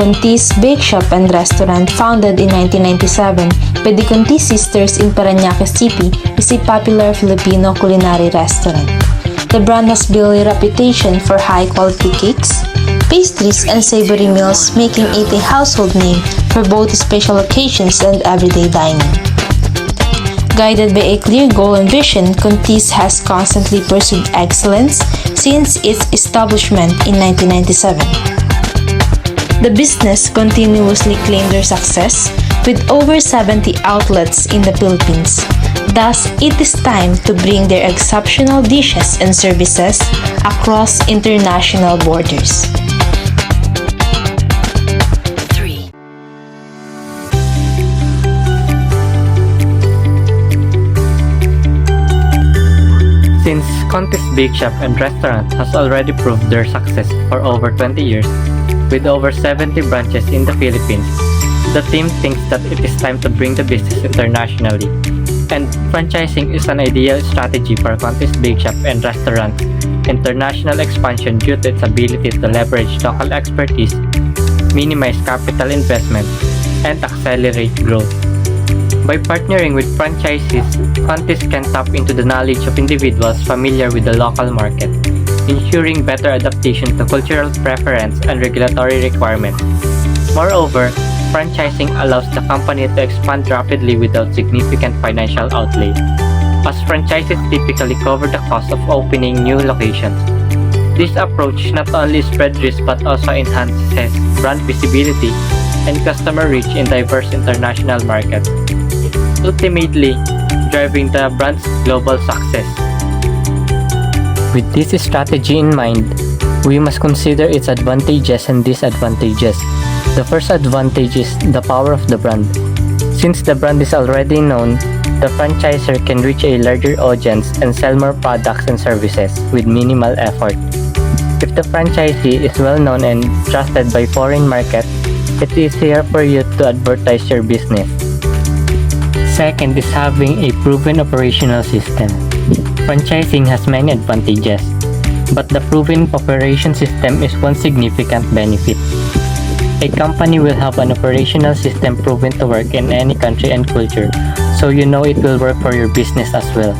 Conti's Bakeshop and Restaurant, founded in 1997 by the Conti sisters in Parañaque City, is a popular Filipino culinary restaurant. The brand has built a reputation for high-quality cakes, pastries, and savory meals, making it a household name for both special occasions and everyday dining. Guided by a clear goal and vision, Conti's has constantly pursued excellence since its establishment in 1997. The business continuously claimed their success with over 70 outlets in the Philippines. Thus, it is time to bring their exceptional dishes and services across international borders. Since Conti's Bakeshop and Restaurant has already proved their success for over 20 years, with over 70 branches in the Philippines, the team thinks that it is time to bring the business internationally. And franchising is an ideal strategy for Conti's Bakeshop and Restaurant's international expansion due to its ability to leverage local expertise, minimize capital investment, and accelerate growth. By partnering with franchisees, Conti's can tap into the knowledge of individuals familiar with the local market, ensuring better adaptation to cultural preference and regulatory requirements. Moreover, franchising allows the company to expand rapidly without significant financial outlay, as franchises typically cover the cost of opening new locations. This approach not only spreads risk but also enhances brand visibility and customer reach in diverse international markets, ultimately driving the brand's global success. With this strategy in mind, we must consider its advantages and disadvantages. The first advantage is the power of the brand. Since the brand is already known, the franchisor can reach a larger audience and sell more products and services with minimal effort. If the franchisee is well known and trusted by foreign markets, it's easier for you to advertise your business. Second is having a proven operational system. Franchising has many advantages, but the proven operation system is one significant benefit. A company will have an operational system proven to work in any country and culture, so you know it will work for your business as well.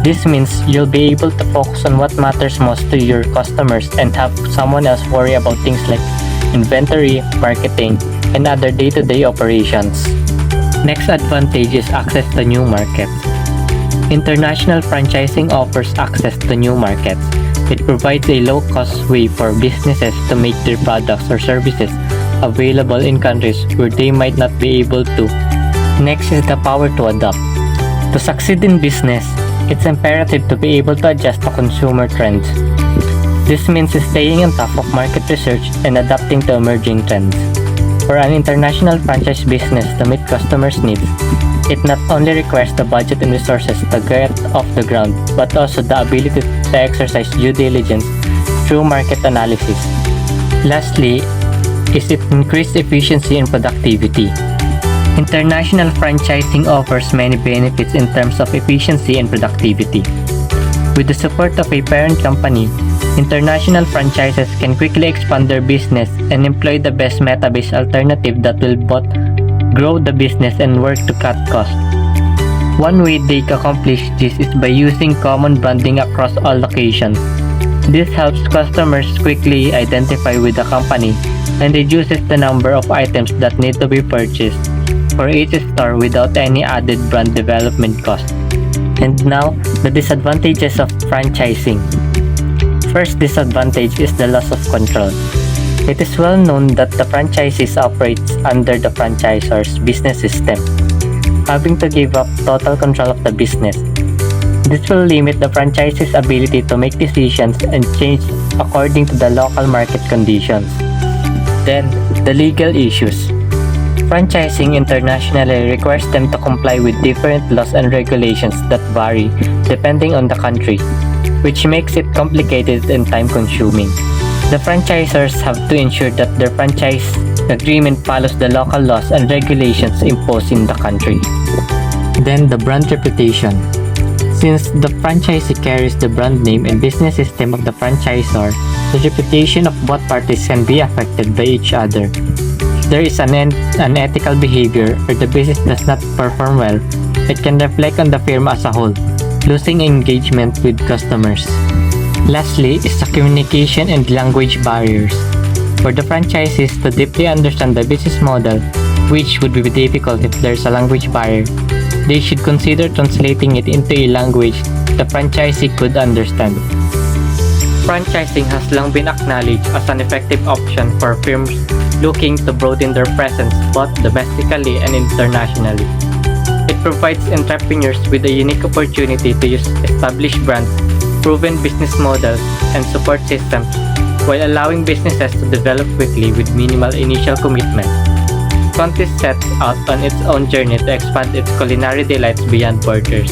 This means you'll be able to focus on what matters most to your customers and have someone else worry about things like inventory, marketing, and other day-to-day operations. Next advantage is access to new markets. International franchising offers access to new markets. It provides a low-cost way for businesses to make their products or services available in countries where they might not be able to. Next is the power to adapt. To succeed in business, it's imperative to be able to adjust to consumer trends. This means staying on top of market research and adapting to emerging trends. For an international franchise business to meet customers' needs, it not only requires the budget and resources to get off the ground, but also the ability to exercise due diligence through market analysis. Lastly, is it increased efficiency and productivity. International franchising offers many benefits in terms of efficiency and productivity. With the support of a parent company, international franchises can quickly expand their business and employ the best meta-based alternative that will both grow the business and work to cut costs. One way they accomplish this is by using common branding across all locations. This helps customers quickly identify with the company and reduces the number of items that need to be purchased for each store without any added brand development cost. And now, the disadvantages of franchising. First disadvantage is the loss of control. It is well known that the franchisee operates under the franchisor's business system, having to give up total control of the business. This will limit the franchisee's ability to make decisions and change according to the local market conditions. Then, the legal issues. Franchising internationally requires them to comply with different laws and regulations that vary depending on the country, which makes it complicated and time-consuming. The franchisors have to ensure that their franchise agreement follows the local laws and regulations imposed in the country. Then the brand reputation. Since the franchisee carries the brand name and business system of the franchisor, the reputation of both parties can be affected by each other. If there is an unethical behavior or the business does not perform well, it can reflect on the firm as a whole, losing engagement with customers. Lastly is the communication and language barriers. For the franchisees to deeply understand the business model, which would be difficult if there's a language barrier, they should consider translating it into a language the franchisee could understand. Franchising has long been acknowledged as an effective option for firms looking to broaden their presence both domestically and internationally. It provides entrepreneurs with a unique opportunity to use established brands, proven business models, and support systems while allowing businesses to develop quickly with minimal initial commitment. Conti sets out on its own journey to expand its culinary delights beyond borders,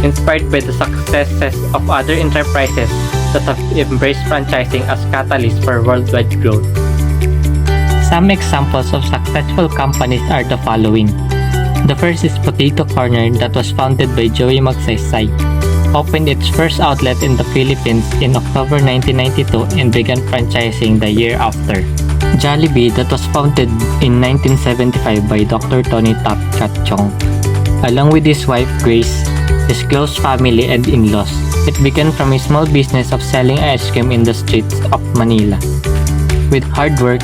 inspired by the successes of other enterprises that have embraced franchising as catalysts for worldwide growth. Some examples of successful companies are the following. The first is Potato Corner, that was founded by Joey Magsaysay, opened its first outlet in the Philippines in October 1992 and began franchising the year after. Jollibee, that was founded in 1975 by Dr. Tony Tap Chat Chong, along with his wife Grace, his close family and in-laws. It began from a small business of selling ice cream in the streets of Manila. With hard work,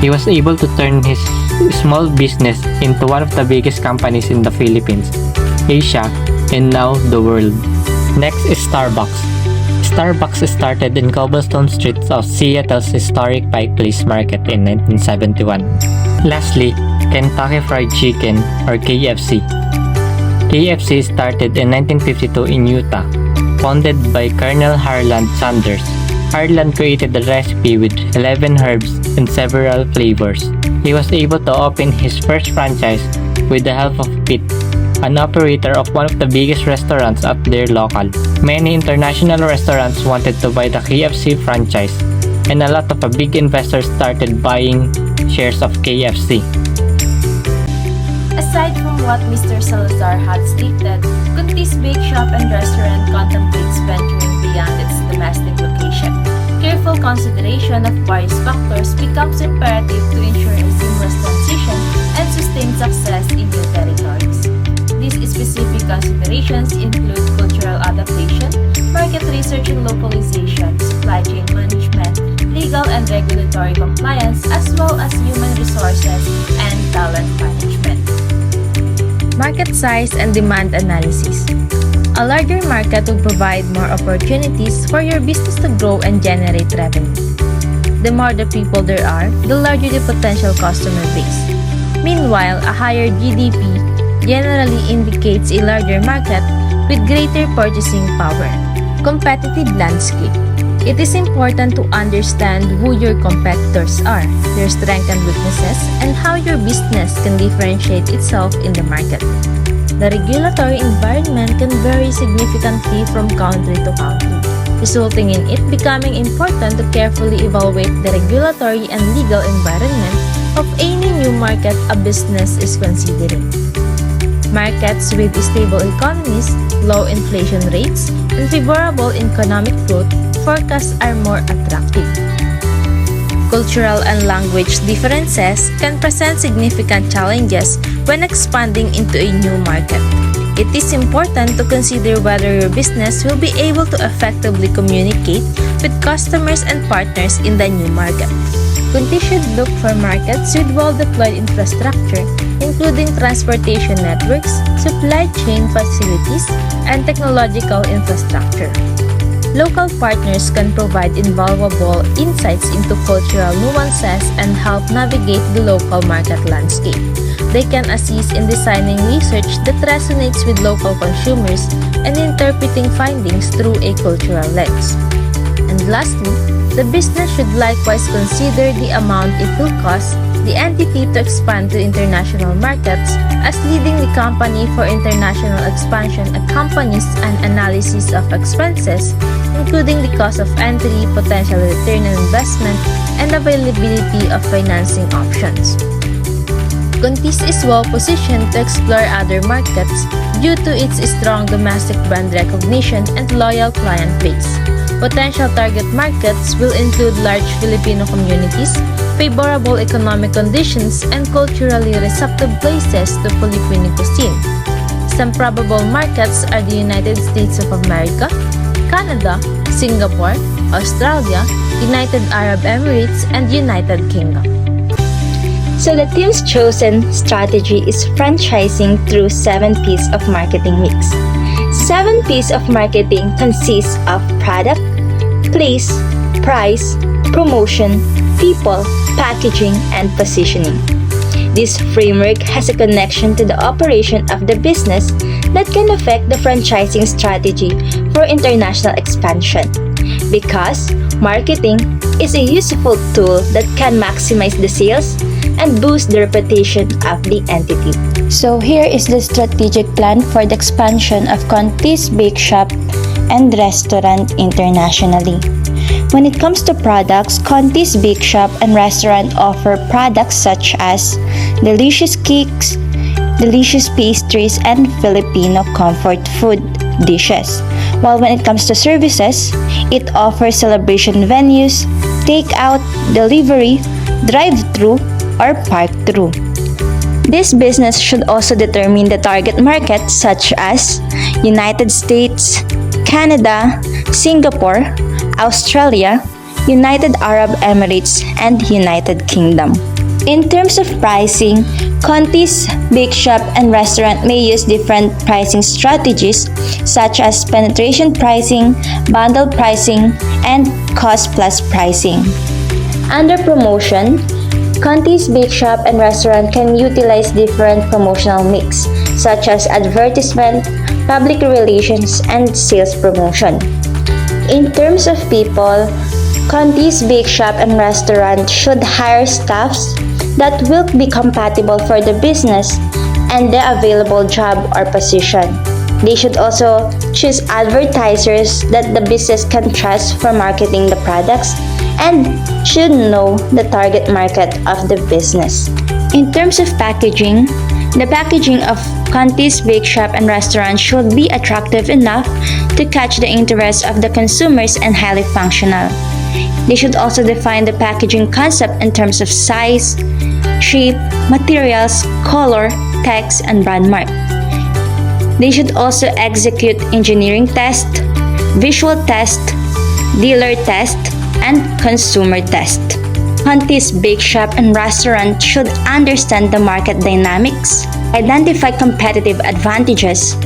he was able to turn his small business into one of the biggest companies in the Philippines, Asia, and now the world. Next is Starbucks. Starbucks started in cobblestone streets of Seattle's historic Pike Place Market in 1971. Lastly, Kentucky Fried Chicken or KFC. KFC started in 1952 in Utah, founded by Colonel Harland Sanders. Harland created the recipe with 11 herbs and several flavors. He was able to open his first franchise with the help of Pete, an operator of one of the biggest restaurants at their local. Many international restaurants wanted to buy the KFC franchise, and a lot of big investors started buying shares of KFC. Aside from what Mr. Salazar had stated, Conti's Bakeshop and Restaurant contemplates venturing beyond its domestic location. Careful consideration of various factors becomes imperative to ensure a seamless transition and sustained success in new territories. These specific considerations include cultural adaptation, market research and localization, supply chain management, legal and regulatory compliance, as well as human resources and talent management. Market size and demand analysis. A larger market will provide more opportunities for your business to grow and generate revenue. The more the people there are, the larger the potential customer base. Meanwhile, a higher GDP generally indicates a larger market with greater purchasing power. Competitive landscape. It is important to understand who your competitors are, their strengths and weaknesses, and how your business can differentiate itself in the market. The regulatory environment can vary significantly from country to country, resulting in it becoming important to carefully evaluate the regulatory and legal environment of any new market a business is considering. Markets with stable economies, low inflation rates, and favorable economic growth forecasts are more attractive. Cultural and language differences can present significant challenges when expanding into a new market. It is important to consider whether your business will be able to effectively communicate with customers and partners in the new market. Conti should look for markets with well-deployed infrastructure, including transportation networks, supply chain facilities, and technological infrastructure. Local partners can provide invaluable insights into cultural nuances and help navigate the local market landscape. They can assist in designing research that resonates with local consumers and interpreting findings through a cultural lens. And lastly, the business should likewise consider the amount it will cost the entity to expand to international markets, as leading the company for international expansion accompanies an analysis of expenses, including the cost of entry, potential return on investment, and availability of financing options. Conti's is well positioned to explore other markets due to its strong domestic brand recognition and loyal client base. Potential target markets will include large Filipino communities, favorable economic conditions, and culturally receptive places to Filipino cuisine. Some probable markets are the United States of America, Canada, Singapore, Australia, United Arab Emirates, and United Kingdom. So the team's chosen strategy is franchising through 7 P's of marketing mix. 7 P's of marketing consists of product, place, price, promotion, people, packaging, and positioning. This framework has a connection to the operation of the business that can affect the franchising strategy for international expansion. Because marketing is a useful tool that can maximize the sales and boost the reputation of the entity. So here is the strategic plan for the expansion of Conti's Bakeshop and Restaurant internationally. When it comes to products, Conti's Bakeshop and Restaurant offer products such as delicious cakes, delicious pastries, and Filipino comfort food dishes. While when it comes to services, it offers celebration venues, takeout, delivery, drive-thru, or park-through. This business should also determine the target market such as United States, Canada, Singapore, Australia, United Arab Emirates, and United Kingdom. In terms of pricing, Conti's Bakeshop and Restaurant may use different pricing strategies such as penetration pricing, bundle pricing, and cost-plus pricing. Under promotion, Conti's Bakeshop and Restaurant can utilize different promotional mix such as advertisement, public relations, and sales promotion. In terms of people, Conti's Bakeshop and Restaurant should hire staffs that will be compatible for the business and the available job or position. They should also choose advertisers that the business can trust for marketing the products and should know the target market of the business. In terms of packaging, the packaging of Conti's Bakeshop and Restaurant should be attractive enough to catch the interest of the consumers and highly functional. They should also define the packaging concept in terms of size, shape, materials, color, text, and brand mark. They should also execute engineering test, visual test, dealer test, and consumer test. Conti's Bakeshop and Restaurant should understand the market dynamics, identify competitive advantages,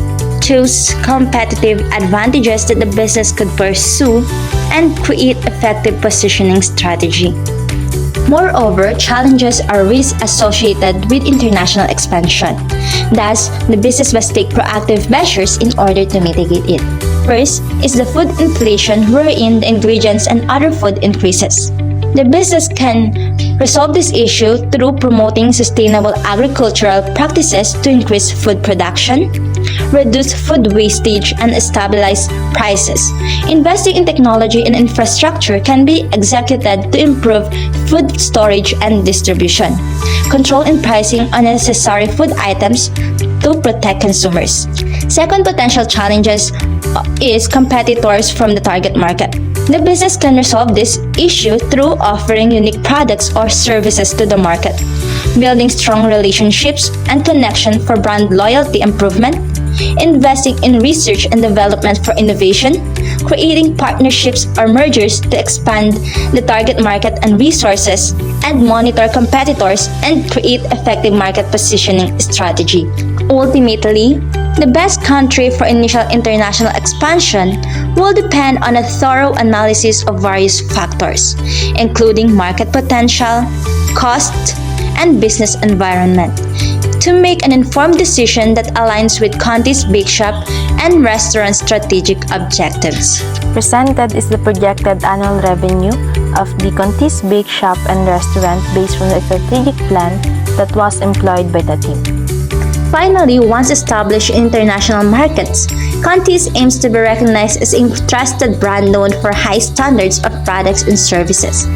choose competitive advantages that the business could pursue, and create effective positioning strategy. Moreover, challenges are risks associated with international expansion. Thus, the business must take proactive measures in order to mitigate it. First is the food inflation wherein the ingredients and other food increases. The business can resolve this issue through promoting sustainable agricultural practices to increase food production, reduce food wastage, and stabilize prices. Investing in technology and infrastructure can be executed to improve food storage and distribution. Control in pricing unnecessary food items to protect consumers. Second potential challenges is competitors from the target market. The business can resolve this issue through offering unique products or services to the market, building strong relationships and connection for brand loyalty improvement, investing in research and development for innovation, creating partnerships or mergers to expand the target market and resources, and monitor competitors and create effective market positioning strategy. Ultimately, the best country for initial international expansion will depend on a thorough analysis of various factors, including market potential, cost, and business environment, to make an informed decision that aligns with Conti's Bakeshop and Restaurant strategic objectives. Presented is the projected annual revenue of the Conti's Bakeshop and Restaurant based on the strategic plan that was employed by the team. Finally, once established in international markets, Conti's aims to be recognized as a trusted brand known for high standards of products and services.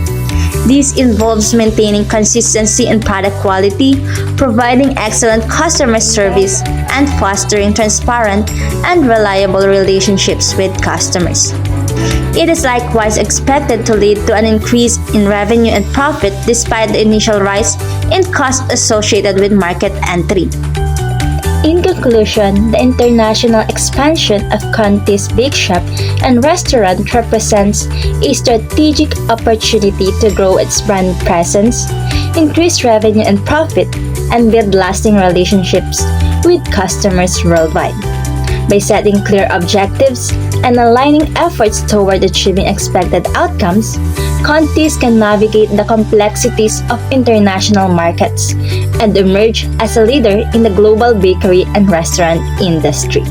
This involves maintaining consistency in product quality, providing excellent customer service, and fostering transparent and reliable relationships with customers. It is likewise expected to lead to an increase in revenue and profit despite the initial rise in costs associated with market entry. In conclusion, the international expansion of Conti's Bakeshop and restaurant represents a strategic opportunity to grow its brand presence, increase revenue and profit, and build lasting relationships with customers worldwide. By setting clear objectives and aligning efforts toward achieving expected outcomes, Conti's can navigate the complexities of international markets and emerge as a leader in the global bakery and restaurant industry.